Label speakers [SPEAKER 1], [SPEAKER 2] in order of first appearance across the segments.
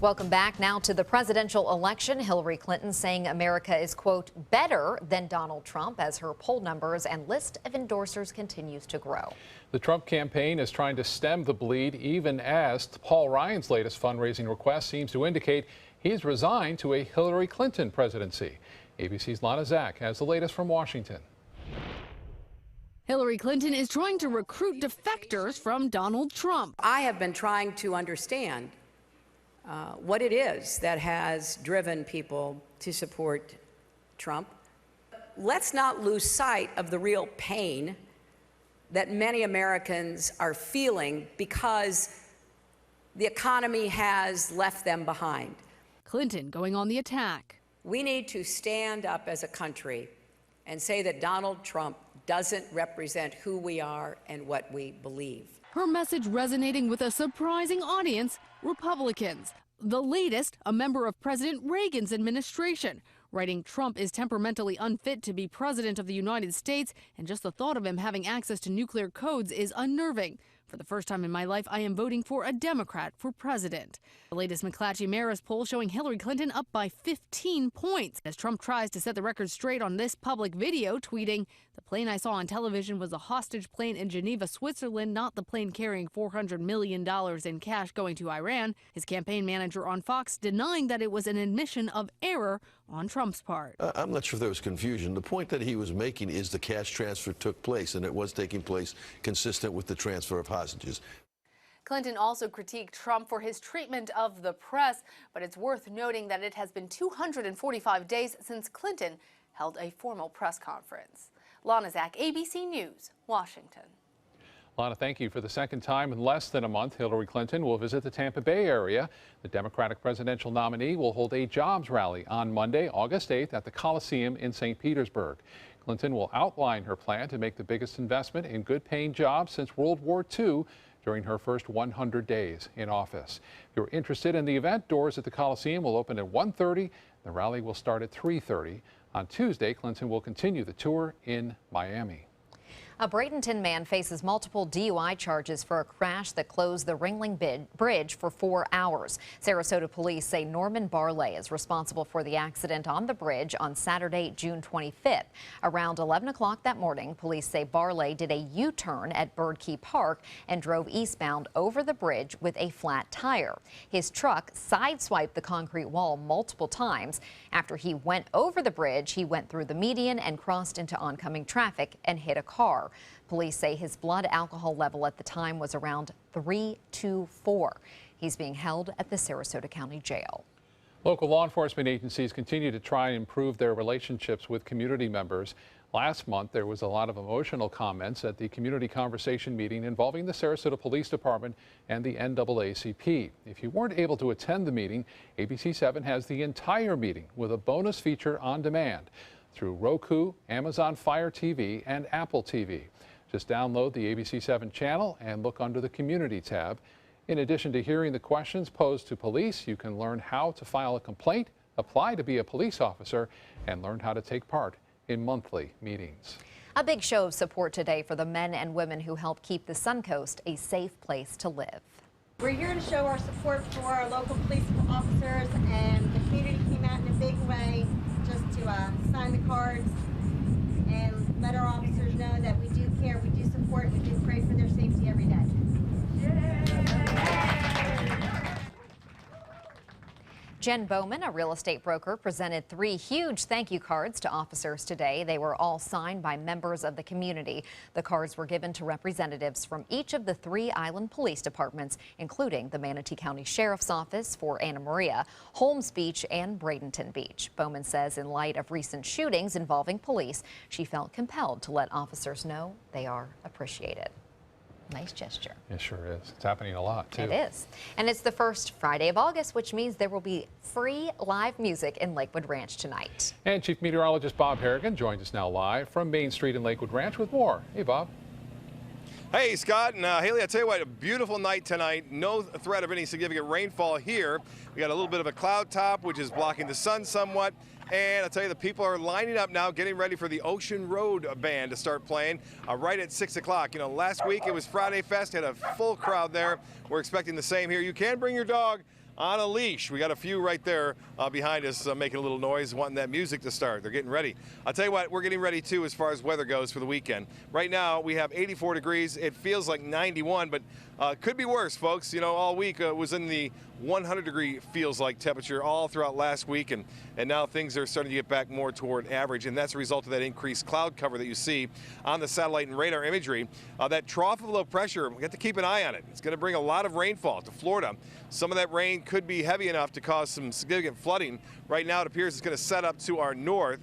[SPEAKER 1] Welcome back now to the presidential election. Hillary Clinton saying America is, quote, better than Donald Trump as her poll numbers and list of endorsers continues to grow.
[SPEAKER 2] The Trump campaign is trying to stem the bleed even as Paul Ryan's latest fundraising request seems to indicate he's resigned to a Hillary Clinton presidency. ABC's Lana Zak has the latest from Washington.
[SPEAKER 3] Hillary Clinton is trying to recruit defectors from Donald Trump.
[SPEAKER 4] I have been trying to understand what it is that has driven people to support Trump. Let's not lose sight of the real pain that many Americans are feeling because the economy has left them behind.
[SPEAKER 3] Clinton going on the attack.
[SPEAKER 4] We need to stand up as a country and say that Donald Trump doesn't represent who we are and what we believe.
[SPEAKER 3] Her message resonating with a surprising audience, Republicans. The latest, a member of President Reagan's administration, writing Trump is temperamentally unfit to be president of the United States, and just the thought of him having access to nuclear codes is unnerving. For the first time in my life, I am voting for a Democrat for president. The latest McClatchy-Maris poll showing Hillary Clinton up by 15 points as Trump tries to set the record straight on this public video, tweeting, "The plane I saw on television was a hostage plane in Geneva, Switzerland, not the plane carrying $400 million in cash going to Iran." His campaign manager on Fox denying that it was an admission of error on Trump's part.
[SPEAKER 5] I'm not sure if there was confusion. The point that he was making is the cash transfer took place, and it was taking place consistent with the transfer of hostages.
[SPEAKER 6] Clinton also critiqued Trump for his treatment of the press, but it's worth noting that it has been 245 days since Clinton held a formal press conference. Lana Zak, ABC News, Washington.
[SPEAKER 2] Lana, thank you. For the second time in less than a month, Hillary Clinton will visit the Tampa Bay area. The Democratic presidential nominee will hold a jobs rally on Monday, August 8th at the Coliseum in St. Petersburg. Clinton will outline her plan to make the biggest investment in good-paying jobs since World War II during her first 100 days in office. If you're interested in the event, doors at the Coliseum will open at 1:30. The rally will start at 3:30. On Tuesday, Clinton will continue the tour in Miami.
[SPEAKER 1] A Bradenton man faces multiple DUI charges for a crash that closed the Ringling Bridge for 4 hours. Sarasota police say Norman Barley is responsible for the accident on the bridge on Saturday, June 25th. Around 11 o'clock that morning, police say Barley did a U-turn at Bird Key Park and drove eastbound over the bridge with a flat tire. His truck sideswiped the concrete wall multiple times. After he went over the bridge, he went through the median and crossed into oncoming traffic and hit a car. Police say his blood alcohol level at the time was around 324. He's being held at the Sarasota County Jail.
[SPEAKER 2] Local law enforcement agencies continue to try and improve their relationships with community members. Last month, there was a lot of emotional comments at the community conversation meeting involving the Sarasota Police Department and the NAACP. If you weren't able to attend the meeting, ABC7 has the entire meeting with a bonus feature on demand through Roku, Amazon Fire TV, and Apple TV. Just download the ABC7 channel and look under the Community tab. In addition to hearing the questions posed to police, you can learn how to file a complaint, apply to be a police officer, and learn how to take part in monthly meetings.
[SPEAKER 1] A big show of support today for the men and women who help keep the Suncoast a safe place to live.
[SPEAKER 7] We're here to show our support for our local police officers, and the community came out in a big way just to sign the cards and let our officers know that we do care, we do support, we do pray for their safety every day.
[SPEAKER 1] Jen Bowman, a real estate broker, presented 3 huge thank you cards to officers today. They were all signed by members of the community. The cards were given to representatives from each of the 3 island police departments, including the Manatee County Sheriff's Office for Anna Maria, Holmes Beach, and Bradenton Beach. Bowman says in light of recent shootings involving police, she felt compelled to let officers know they are appreciated. Nice gesture.
[SPEAKER 2] It sure is. It's happening a lot, too.
[SPEAKER 1] It is. And it's the first Friday of August, which means there will be free live music in Lakewood Ranch tonight.
[SPEAKER 2] And Chief Meteorologist Bob Harrigan joins us now live from Main Street in Lakewood Ranch with more. Hey, Bob.
[SPEAKER 8] Hey, Scott and Haley, I tell you what, a beautiful night tonight. No threat of any significant rainfall here. We got a little bit of a cloud top, which is blocking the sun somewhat. And I'll tell you, the people are lining up now, getting ready for the Ocean Road Band to start playing right at 6 o'clock. You know, last week it was Friday Fest, had a full crowd there. We're expecting the same here. You can bring your dog. on a leash. We got a few right there behind us making a little noise, wanting that music to start. They're getting ready. I'll tell you what, we're getting ready too as far as weather goes for the weekend. Right now we have 84 degrees. It feels like 91, but could be worse, folks. You know, all week was in the 100-degree feels like temperature all throughout last week, and now things are starting to get back more toward average, and that's a result of that increased cloud cover that you see on the satellite and radar imagery. That trough of low pressure, we have to keep an eye on it. It's going to bring a lot of rainfall to Florida. Some of that rain could be heavy enough to cause some significant flooding. Right now it appears it's going to set up to our north.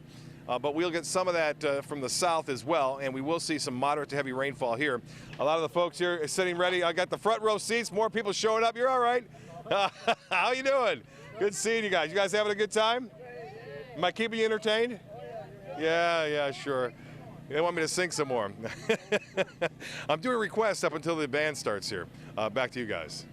[SPEAKER 8] But we'll get some of that from the south as well, and we will see some moderate to heavy rainfall here. A lot of the folks here are sitting ready. I got the front row seats, more people showing up. You're all right. How you doing? Good seeing you guys. You guys having a good time? Am I keeping you entertained? Yeah, sure. They want me to sing some more. I'm doing requests up until the band starts here. Back to you guys.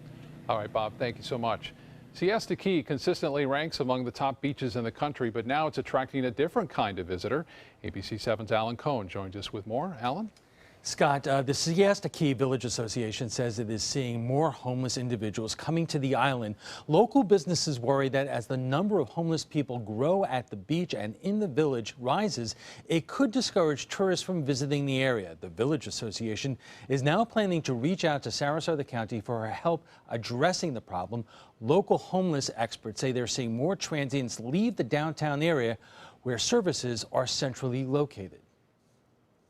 [SPEAKER 2] All right, Bob, thank you so much. Siesta Key consistently ranks among the top beaches in the country, but now it's attracting a different kind of visitor. ABC 7's Alan Cohen joins us with more. Alan?
[SPEAKER 9] Scott, the Siesta Key Village Association says it is seeing more homeless individuals coming to the island. Local businesses worry that as the number of homeless people grow at the beach and in the village rises, it could discourage tourists from visiting the area. The Village Association is now planning to reach out to Sarasota County for help addressing the problem. Local homeless experts say they're seeing more transients leave the downtown area where services are centrally located.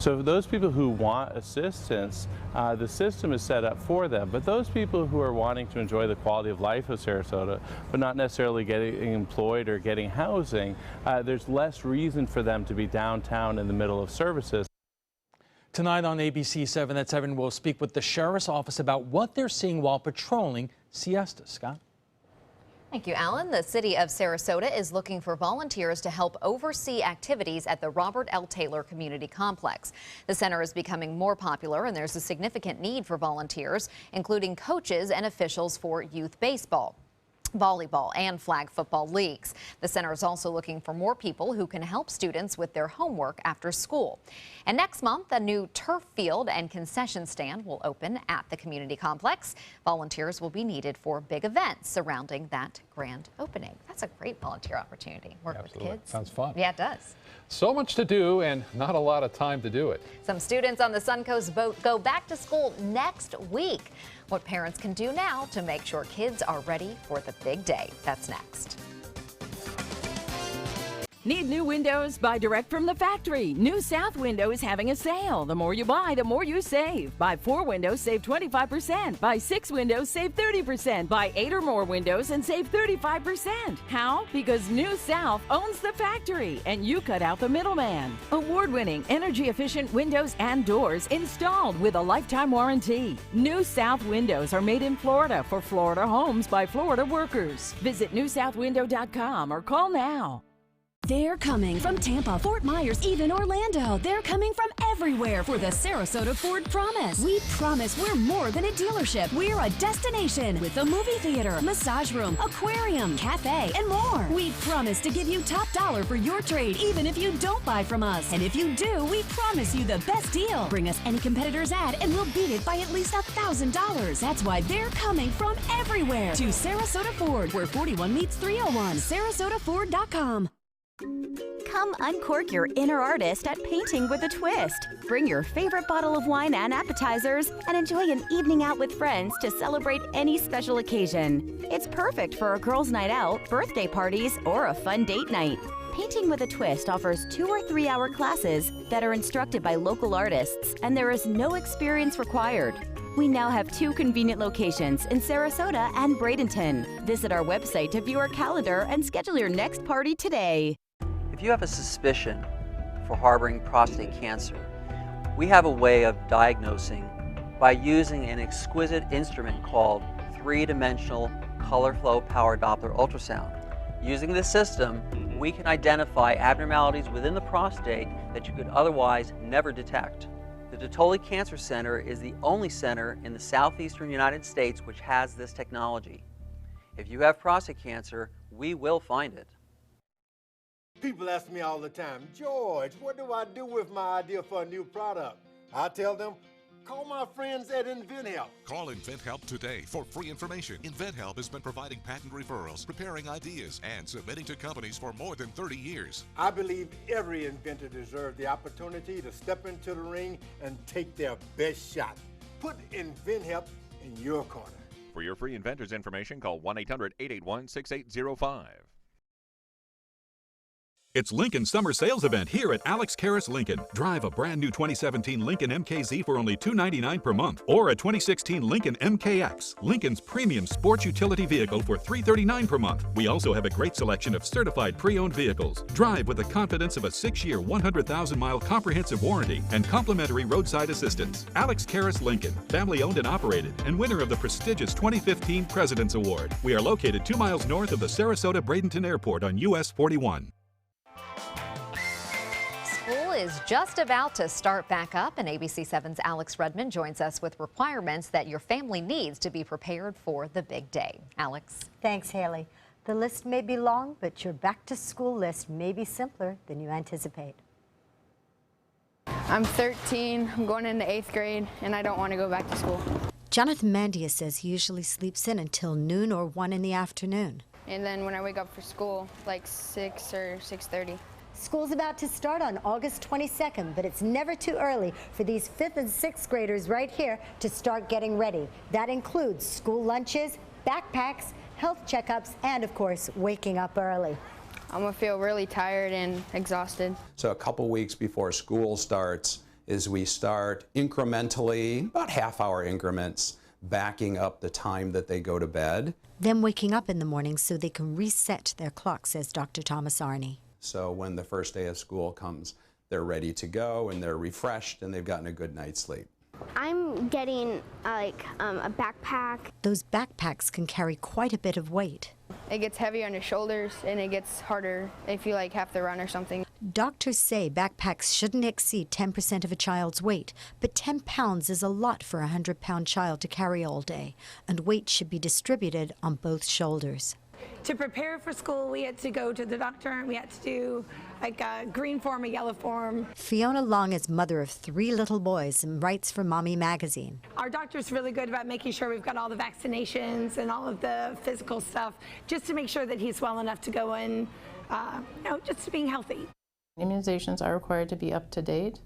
[SPEAKER 10] So for those people who want assistance, the system is set up for them. But those people who are wanting to enjoy the quality of life of Sarasota, but not necessarily getting employed or getting housing, there's less reason for them to be downtown in the middle of services.
[SPEAKER 9] Tonight on ABC 7 at 7, we'll speak with the Sheriff's Office about what they're seeing while patrolling Siesta. Scott?
[SPEAKER 1] Thank you, Alan. The city of Sarasota is looking for volunteers to help oversee activities at the Robert L. Taylor Community Complex. The center is becoming more popular, and there's a significant need for volunteers, including coaches and officials for youth baseball, volleyball, and flag football leagues. The center is also looking for more people who can help students with their homework after school. And next month, a new turf field and concession stand will open at the community complex. Volunteers will be needed for big events surrounding that grand opening. That's a great volunteer opportunity. Work with kids.
[SPEAKER 2] Sounds fun.
[SPEAKER 1] Yeah, it does.
[SPEAKER 2] So much to do and not a lot of time to do it.
[SPEAKER 1] Some students on the Suncoast boat go back to school next week. What parents can do now to make sure kids are ready for the big day. That's next.
[SPEAKER 11] Need new windows? Buy direct from the factory. New South Window is having a sale. The more you buy, the more you save. Buy 4 windows, save 25%. Buy 6 windows, save 30%. Buy 8 or more windows and save 35%. How? Because New South owns the factory and you cut out the middleman. Award-winning, energy-efficient windows and doors installed with a lifetime warranty. New South Windows are made in Florida for Florida homes by Florida workers. Visit newsouthwindow.com or call now.
[SPEAKER 12] They're coming from Tampa, Fort Myers, even Orlando. They're coming from everywhere for the Sarasota Ford Promise. We promise we're more than a dealership. We're a destination with a movie theater, massage room, aquarium, cafe, and more. We promise to give you top dollar for your trade, even if you don't buy from us. And if you do, we promise you the best deal. Bring us any competitor's ad and we'll beat it by at least $1,000. That's why they're coming from everywhere to Sarasota Ford, where 41 meets 301. SarasotaFord.com.
[SPEAKER 13] Come uncork your inner artist at Painting with a Twist. Bring your favorite bottle of wine and appetizers and enjoy an evening out with friends to celebrate any special occasion. It's perfect for a girls' night out, birthday parties, or a fun date night. Painting with a Twist offers 2 or 3 hour classes that are instructed by local artists, and there is no experience required. We now have 2 convenient locations in Sarasota and Bradenton. Visit our website to view our calendar and schedule your next party today.
[SPEAKER 14] If you have a suspicion for harboring prostate cancer, we have a way of diagnosing by using an exquisite instrument called 3-dimensional color flow power Doppler ultrasound. Using this system, we can identify abnormalities within the prostate that you could otherwise never detect. The Dottoli Cancer Center is the only center in the southeastern United States which has this technology. If you have prostate cancer, we will find it.
[SPEAKER 15] People ask me all the time, George, what do I do with my idea for a new product? I tell them, Call my friends at InventHelp.
[SPEAKER 16] Call InventHelp today for free information. InventHelp has been providing patent referrals, preparing ideas, and submitting to companies for more than 30 years.
[SPEAKER 15] I believe every inventor deserves the opportunity to step into the ring and take their best shot. Put InventHelp in your corner.
[SPEAKER 17] For your free inventors information, call 1-800-881-6805.
[SPEAKER 18] It's Lincoln's summer sales event here at Alex Karras Lincoln. Drive a brand new 2017 Lincoln MKZ for only $299 per month, or a 2016 Lincoln MKX, Lincoln's premium sports utility vehicle, for $339 per month. We also have a great selection of certified pre-owned vehicles. Drive with the confidence of a 6-year, 100,000-mile comprehensive warranty and complimentary roadside assistance. Alex Karras Lincoln, family owned and operated, and winner of the prestigious 2015 President's Award. We are located 2 miles north of the Sarasota-Bradenton Airport on US 41.
[SPEAKER 1] School is just about to start back up, and ABC7's Alex Redmond joins us with requirements that your family needs to be prepared for the big day. Alex.
[SPEAKER 19] Thanks, Haley. The list may be long, but your back-to-school list may be simpler than you anticipate.
[SPEAKER 20] I'm 13, I'm going into 8th grade, and I don't want to go back to school.
[SPEAKER 19] Jonathan Mandia says he usually sleeps in until noon or 1 in the afternoon.
[SPEAKER 20] And then when I wake up for school, like 6 or 6:30.
[SPEAKER 19] School's about to start on August 22nd, but it's never too early for these 5th and 6th graders right here to start getting ready. That includes school lunches, backpacks, health checkups, and of course, waking up early.
[SPEAKER 20] I'm gonna feel really tired and exhausted.
[SPEAKER 21] So a couple weeks before school starts is we start incrementally, about half-hour increments, backing up the time that they go to bed.
[SPEAKER 19] Then waking up in the morning so they can reset their clock, says Dr. Thomas Arney.
[SPEAKER 21] So when the first day of school comes, they're ready to go and they're refreshed and they've gotten a good night's sleep.
[SPEAKER 22] I'm getting a backpack.
[SPEAKER 19] Those backpacks can carry quite a bit of weight.
[SPEAKER 20] It gets heavy on your shoulders and it gets harder if you have to run or something.
[SPEAKER 19] Doctors say backpacks shouldn't exceed 10% of a child's weight, but 10 pounds is a lot for a 100-pound child to carry all day, and weight should be distributed on both shoulders.
[SPEAKER 23] To prepare for school, we had to go to the doctor and we had to do a green form, a yellow form.
[SPEAKER 19] Fiona Long is mother of 3 little boys and writes for Mommy Magazine.
[SPEAKER 23] Our doctor's really good about making sure we've got all the vaccinations and all of the physical stuff, just to make sure that he's well enough to go in, just being healthy.
[SPEAKER 24] Immunizations are required to be up to date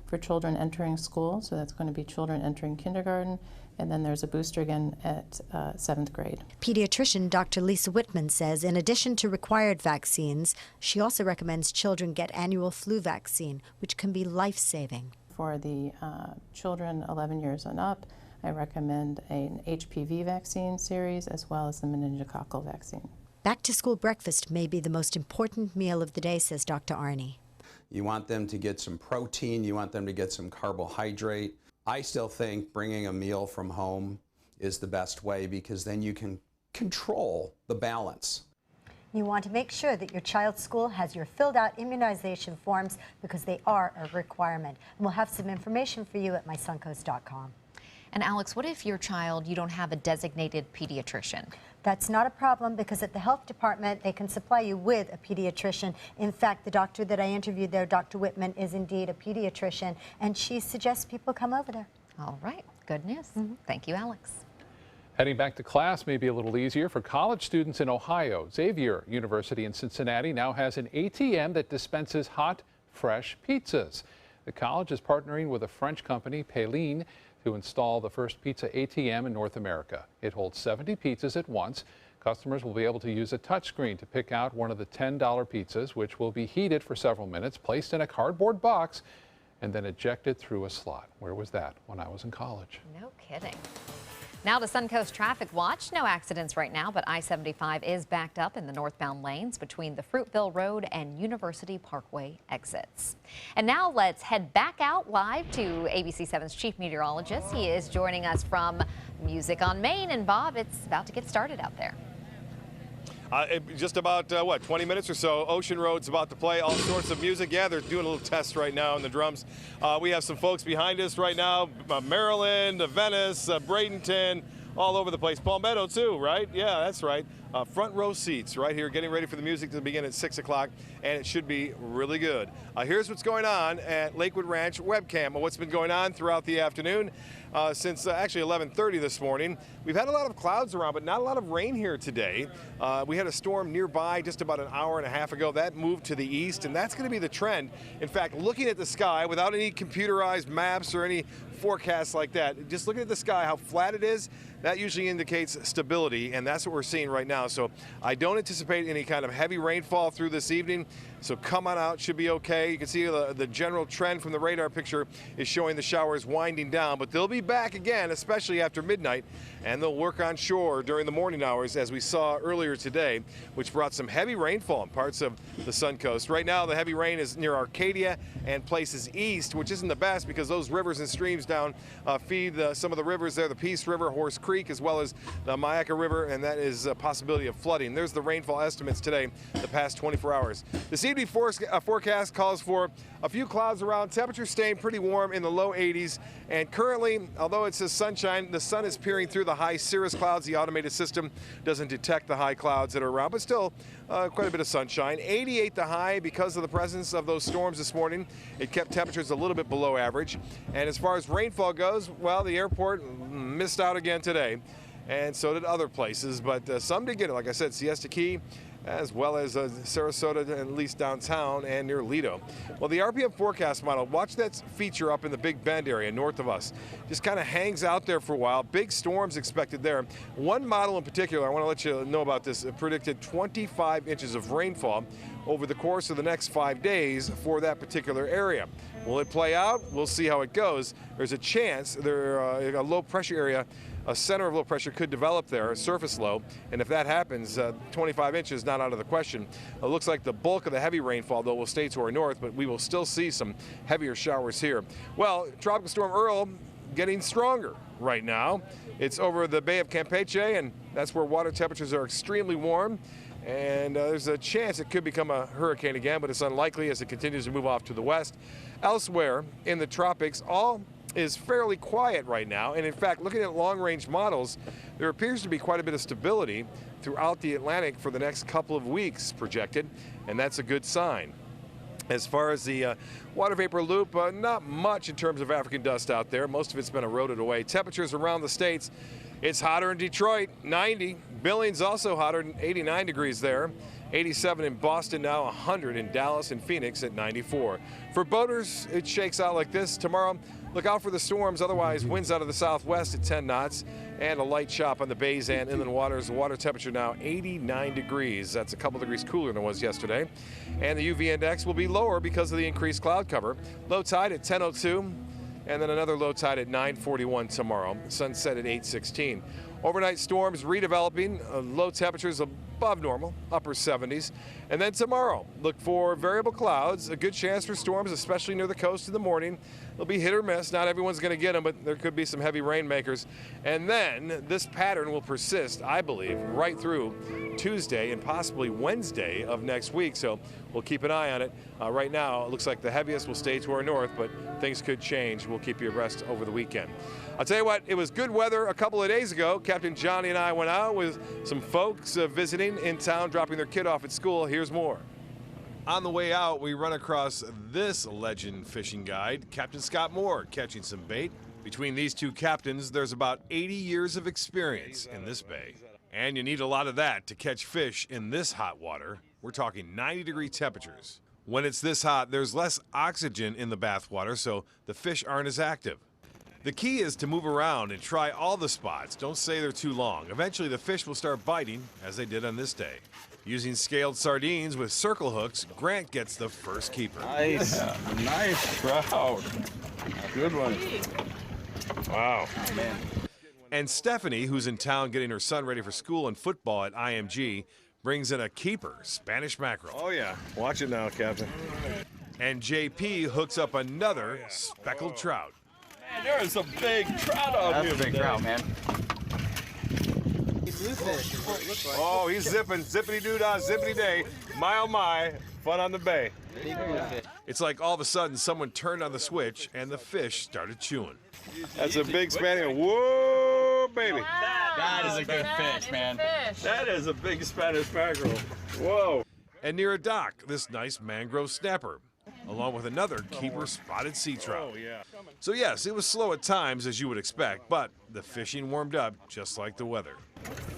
[SPEAKER 24] for children entering school, so that's going to be children entering kindergarten, and then there's a booster again at 7th grade.
[SPEAKER 19] Pediatrician Dr. Lisa Whitman says in addition to required vaccines, she also recommends children get annual flu vaccine, which can be life-saving.
[SPEAKER 24] For the children 11 years and up, I recommend an HPV vaccine series as well as the meningococcal vaccine.
[SPEAKER 19] Back-to-school breakfast may be the most important meal of the day, says Dr. Arney.
[SPEAKER 21] You want them to get some protein, you want them to get some carbohydrate. I still think bringing a meal from home is the best way because then you can control the balance.
[SPEAKER 19] You want to make sure that your child's school has your filled out immunization forms because they are a requirement. And we'll have some information for you at mysuncoast.com.
[SPEAKER 1] And Alex, what if your child, you don't have a designated pediatrician?
[SPEAKER 19] That's not a problem because at the health department, they can supply you with a pediatrician. In fact, the doctor that I interviewed there, Dr. Whitman, is indeed a pediatrician, and she suggests people come over there.
[SPEAKER 1] All right, good news. Thank you, Alex.
[SPEAKER 2] Heading back to class may be a little easier for college students in Ohio. Xavier University in Cincinnati now has an ATM that dispenses hot, fresh pizzas. The college is partnering with a French company, Paline, to install the first pizza ATM in North America. It holds 70 pizzas at once. Customers will be able to use a touchscreen to pick out one of the $10 pizzas, which will be heated for several minutes, placed in a cardboard box, and then ejected through a slot. Where was that? When I was in college.
[SPEAKER 1] No kidding. Now to Suncoast Traffic Watch. No accidents right now, but I-75 is backed up in the northbound lanes between the Fruitville Road and University Parkway exits. And now let's head back out live to ABC7's chief meteorologist. He is joining us from Music on Main. And Bob, it's about to get started out there.
[SPEAKER 8] Just about, 20 minutes or so, Ocean Road's about to play all sorts of music. Yeah, they're doing a little test right now on the drums. We have some folks behind us right now, Maryland, Venice, Bradenton, all over the place. Palmetto too, right? Yeah, that's right. Front row seats right here, getting ready for the music to begin at 6 o'clock, and it should be really good. Here's what's going on at Lakewood Ranch webcam, what's been going on throughout the afternoon since actually 11:30 this morning. We've had a lot of clouds around, but not a lot of rain here today. We had a storm nearby just about an hour and a half ago. That moved to the east, and that's going to be the trend. In fact, looking at the sky without any computerized maps or any forecasts like that, just looking at the sky, how flat it is, that usually indicates stability, and that's what we're seeing right now. So I don't anticipate any kind of heavy rainfall through this evening. So come on out, should be okay. You can see the general trend from the radar picture is showing the showers winding down, but they'll be back again, especially after midnight, and they'll work on shore during the morning hours, as we saw earlier today, which brought some heavy rainfall in parts of the Suncoast. Right now, the heavy rain is near Arcadia and places east, which isn't the best because those rivers and streams down feed some of the rivers there, the Peace River, Horse Creek, as well as the Myakka River, and that is a possibility of flooding. There's the rainfall estimates today, the past 24 hours. This evening forecast calls for a few clouds around, temperatures staying pretty warm in the low 80s, and currently, although it says sunshine, the sun is peering through the high cirrus clouds. The automated system doesn't detect the high clouds that are around, but still quite a bit of sunshine. 88 the high because of the presence of those storms this morning. It kept temperatures a little bit below average. And as far as rainfall goes, well, the airport missed out again today, and so did other places, but some did get it. Like I said, Siesta Key, as well as Sarasota, at least downtown and near Lido. Well, the RPM forecast model, watch that feature up in the Big Bend area north of us. Just kind of hangs out there for a while. Big storms expected there. One model in particular, I want to let you know about this, it predicted 25 inches of rainfall over the course of the next 5 days for that particular area. Will it play out? We'll see how it goes. There's a chance a low pressure area, a center of low pressure could develop there, a surface low, and if that happens, 25 inches not out of the question. It looks like the bulk of the heavy rainfall, though, will stay to our north, but we will still see some heavier showers here. Well, Tropical Storm Earl getting stronger right now. It's over the Bay of Campeche, and that's where water temperatures are extremely warm. And there's a chance it could become a hurricane again, but it's unlikely as it continues to move off to the west. Elsewhere in the tropics, all is fairly quiet right now, and in fact, looking at long-range models, there appears to be quite a bit of stability throughout the Atlantic for the next couple of weeks projected, and that's a good sign. As far as the water vapor loop, not much in terms of African dust out there. Most of it's been eroded away. Temperatures around the states, it's hotter in Detroit, 90. Billings also hotter, 89 degrees there. 87 in Boston now, 100 in Dallas and Phoenix at 94. For boaters, it shakes out like this. Tomorrow, look out for the storms. Otherwise, winds out of the southwest at 10 knots and a light chop on the bays and inland waters. The water temperature now 89 degrees. That's a couple degrees cooler than it was yesterday. And the UV index will be lower because of the increased cloud cover. Low tide at 10:02 and then another low tide at 9:41 tomorrow. Sunset at 8:16. Overnight storms redeveloping, low temperatures above normal, upper 70s. And then tomorrow, look for variable clouds, a good chance for storms, especially near the coast in the morning. They'll be hit or miss. Not everyone's going to get them, but there could be some heavy rainmakers. And then this pattern will persist, I believe, right through Tuesday and possibly Wednesday of next week. So we'll keep an eye on it. Right now, it looks like the heaviest will stay to our north, but things could change. We'll keep you abreast over the weekend. I'll tell you what, it was good weather a couple of days ago. Captain Johnny and I went out with some folks visiting in town, dropping their kid off at school. Here's more. On the way out, we run across this legend fishing guide, Captain Scott Moore, catching some bait. Between these two captains, there's about 80 years of experience in this bay. And you need a lot of that to catch fish in this hot water. We're talking 90-degree temperatures. When it's this hot, there's less oxygen in the bath water, so the fish aren't as active. The key is to move around and try all the spots. Don't stay there too long. Eventually, the fish will start biting, as they did on this day. Using scaled sardines with circle hooks, Grant gets the first keeper.
[SPEAKER 3] Nice. Yeah. Nice trout. Good one.
[SPEAKER 8] Wow. Oh, man. And Stephanie, who's in town getting her son ready for school and football at IMG, brings in a keeper, Spanish mackerel.
[SPEAKER 3] Oh, yeah. Watch it now, Captain.
[SPEAKER 8] And JP hooks up another speckled trout.
[SPEAKER 3] Man, there is a big trout out here.
[SPEAKER 4] That's a big trout, man.
[SPEAKER 3] Oh, he's zipping. Zippity-doo-dah, zippity-day. My, oh, my. Fun on the bay.
[SPEAKER 8] It's like all of a sudden someone turned on the switch and the fish started chewing.
[SPEAKER 3] That's a big Spaniel. Whoa, baby.
[SPEAKER 4] That is a good fish, man.
[SPEAKER 3] That is a big Spanish mackerel. Whoa.
[SPEAKER 8] And near a dock, this nice mangrove snapper, along with another keeper spotted sea trout.
[SPEAKER 3] Oh, yeah.
[SPEAKER 8] So yes, it was slow at times, as you would expect, but the fishing warmed up just like the weather.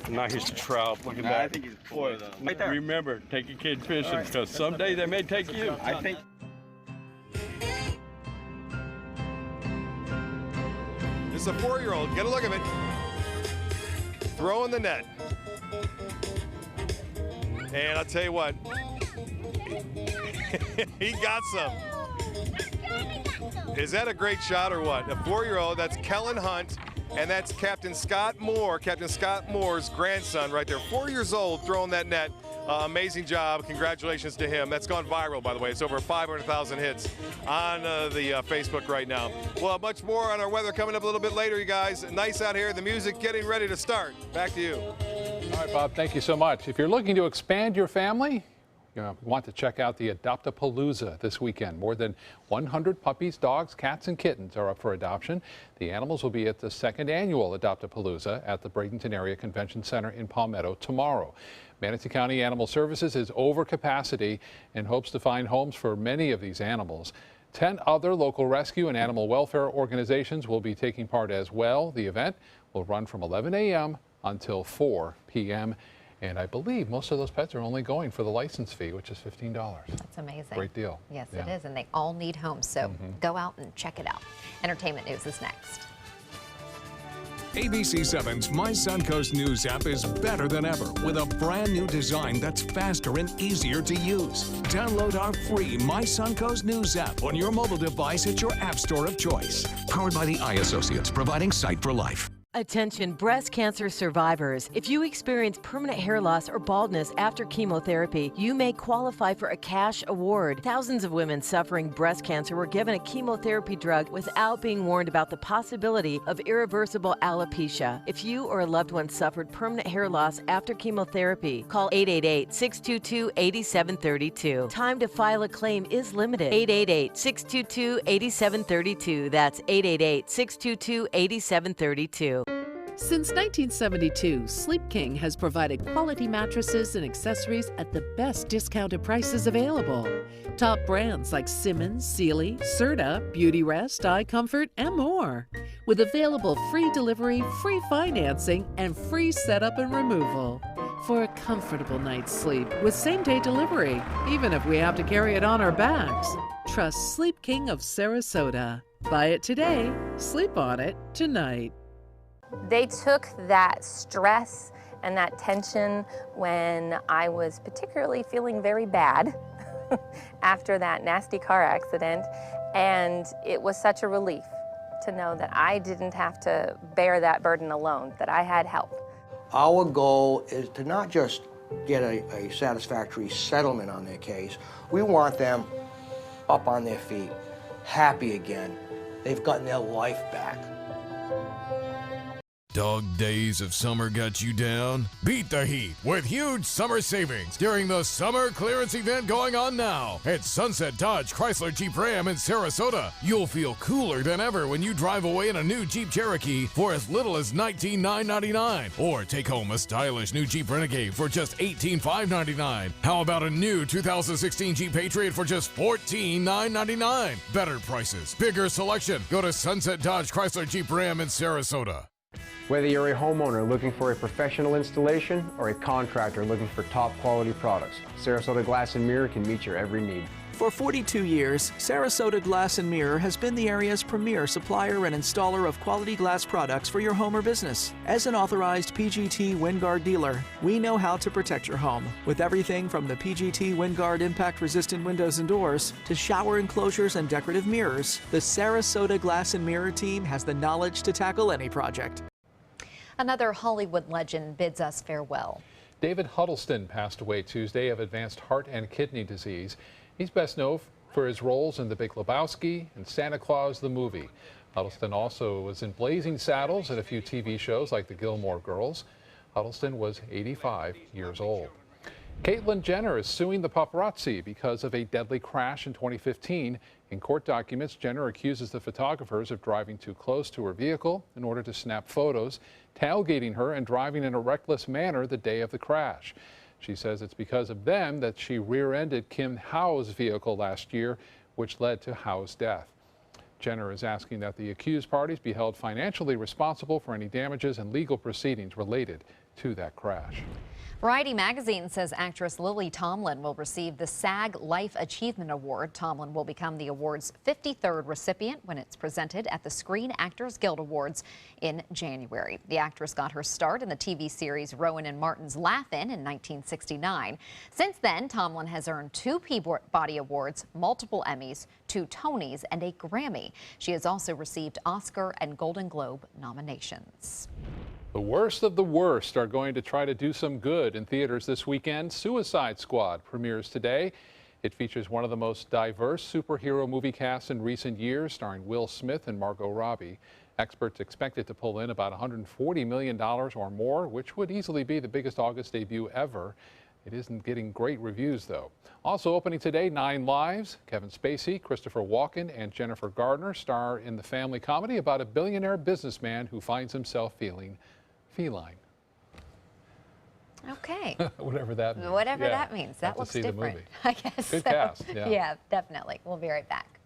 [SPEAKER 3] Nice trout. Look at that.
[SPEAKER 4] I think he's boy,
[SPEAKER 3] Right there. Remember, take your kid fishing because someday they may take you.
[SPEAKER 4] I think.
[SPEAKER 8] This is a 4-year-old. Get a look at it. Throwing the net. And I'll tell you what, he got some. Is that a great shot or what? A 4-year-old, that's Kellen Hunt, and that's Captain Scott Moore, Captain Scott Moore's grandson right there. 4 years old throwing that net. Amazing job. Congratulations to him. That's gone viral, by the way. It's over 500,000 hits on the Facebook right now. Well, much more on our weather coming up a little bit later, you guys. Nice out here. The music getting ready to start. Back to you.
[SPEAKER 2] All right, Bob, thank you so much. If you're looking to expand your family, you want to check out the Adopt-A-Palooza this weekend. More than 100 puppies, dogs, cats, and kittens are up for adoption. The animals will be at the second annual Adopt-A-Palooza at the Bradenton Area Convention Center in Palmetto tomorrow. Manatee County Animal Services is over capacity and hopes to find homes for many of these animals. 10 other local rescue and animal welfare organizations will be taking part as well. The event will run from 11 a.m. until 4 p.m. And I believe most of those pets are only going for the license fee, which is $15.
[SPEAKER 1] That's amazing.
[SPEAKER 2] Great deal.
[SPEAKER 1] Yes,
[SPEAKER 2] Yeah.
[SPEAKER 1] it is, and they all need homes, so go out and check it out. Entertainment news is next.
[SPEAKER 5] ABC7's My Suncoast News app is better than ever with a brand new design that's faster and easier to use. Download our free My Suncoast News app on your mobile device at your app store of choice.
[SPEAKER 6] Powered by the Eye Associates, providing sight for life.
[SPEAKER 7] Attention breast cancer survivors. If you experience permanent hair loss or baldness after chemotherapy, you may qualify for a cash award. Thousands of women suffering breast cancer were given a chemotherapy drug without being warned about the possibility of irreversible alopecia. If you or a loved one suffered permanent hair loss after chemotherapy, call 888-622-8732. Time to file a claim is limited. 888-622-8732. That's 888-622-8732.
[SPEAKER 25] Since 1972, Sleep King has provided quality mattresses and accessories at the best discounted prices available. Top brands like Simmons, Sealy, Serta, Beautyrest, iComfort, and more. With available free delivery, free financing, and free setup and removal. For a comfortable night's sleep with same-day delivery, even if we have to carry it on our backs. Trust Sleep King of Sarasota. Buy it today, sleep on it tonight.
[SPEAKER 26] They took that stress and that tension when I was particularly feeling very bad after that nasty car accident, and it was such a relief to know that I didn't have to bear that burden alone, that I had help.
[SPEAKER 27] Our goal is to not just get a satisfactory settlement on their case. We want them up on their feet, happy again. They've gotten their life back.
[SPEAKER 28] Dog days of summer got you down? Beat the heat with huge summer savings during the summer clearance event going on now at Sunset Dodge Chrysler Jeep Ram in Sarasota. You'll feel cooler than ever when you drive away in a new Jeep Cherokee for as little as $19,999, or take home a stylish new Jeep Renegade for just $18,599. How about a new 2016 Jeep Patriot for just $14,999? Better prices, bigger selection. Go to Sunset Dodge Chrysler Jeep Ram in Sarasota.
[SPEAKER 29] Whether you're a homeowner looking for a professional installation or a contractor looking for top quality products, Sarasota Glass and Mirror can meet your every need.
[SPEAKER 30] For 42 years, Sarasota Glass and Mirror has been the area's premier supplier and installer of quality glass products for your home or business. As an authorized PGT WinGuard dealer, we know how to protect your home with everything from the PGT WinGuard impact-resistant windows and doors to shower enclosures and decorative mirrors. The Sarasota Glass and Mirror team has the knowledge to tackle any project.
[SPEAKER 1] Another Hollywood legend bids us farewell.
[SPEAKER 2] David Huddleston passed away Tuesday of advanced heart and kidney disease. He's best known for his roles in The Big Lebowski and Santa Claus the movie. Huddleston also was in Blazing Saddles and a few TV shows like The Gilmore Girls. Huddleston was 85 years old. Caitlyn Jenner is suing the paparazzi because of a deadly crash in 2015. In court documents, Jenner accuses the photographers of driving too close to her vehicle in order to snap photos, tailgating her, and driving in a reckless manner the day of the crash. She says it's because of them that she rear-ended Kim Howe's vehicle last year, which led to Howe's death. Jenner is asking that the accused parties be held financially responsible for any damages and legal proceedings related to that crash.
[SPEAKER 1] Variety magazine says actress Lily Tomlin will receive the SAG Life Achievement Award. Tomlin will become the award's 53rd recipient when it's presented at the Screen Actors Guild Awards in January. The actress got her start in the TV series Rowan and Martin's Laugh-In 1969. Since then, Tomlin has earned 2 Peabody Awards, multiple Emmys, 2 Tonys, and a Grammy. She has also received Oscar and Golden Globe nominations.
[SPEAKER 2] The worst of the worst are going to try to do some good in theaters this weekend. Suicide Squad premieres today. It features one of the most diverse superhero movie casts in recent years, starring Will Smith and Margot Robbie. Experts expect it to pull in about $140 million or more, which would easily be the biggest August debut ever. It isn't getting great reviews, though. Also opening today, 9 Lives. Kevin Spacey, Christopher Walken, and Jennifer Gardner star in the family comedy about a billionaire businessman who finds himself feeling feline.
[SPEAKER 1] Okay.
[SPEAKER 2] Whatever that means.
[SPEAKER 1] Whatever that means. That looks different. I guess.
[SPEAKER 2] Good
[SPEAKER 1] so.
[SPEAKER 2] cast. Yeah.
[SPEAKER 1] Yeah, definitely. We'll be right back.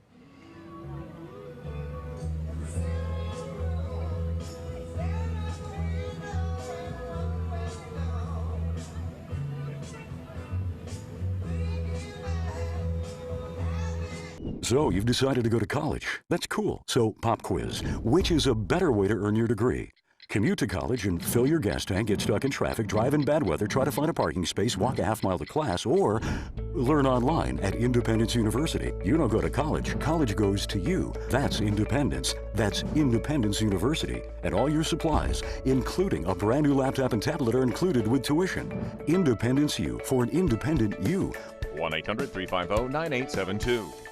[SPEAKER 9] So you've decided to go to college. That's cool. So pop quiz. Which is a better way to earn your degree? Commute to college and fill your gas tank, get stuck in traffic, drive in bad weather, try to find a parking space, walk a half-mile to class, or learn online at Independence University. You don't go to college. College goes to you. That's independence. That's Independence University. And all your supplies, including a brand new laptop and tablet, are included with tuition. Independence U, for an independent you.
[SPEAKER 10] 1-800-350-9872.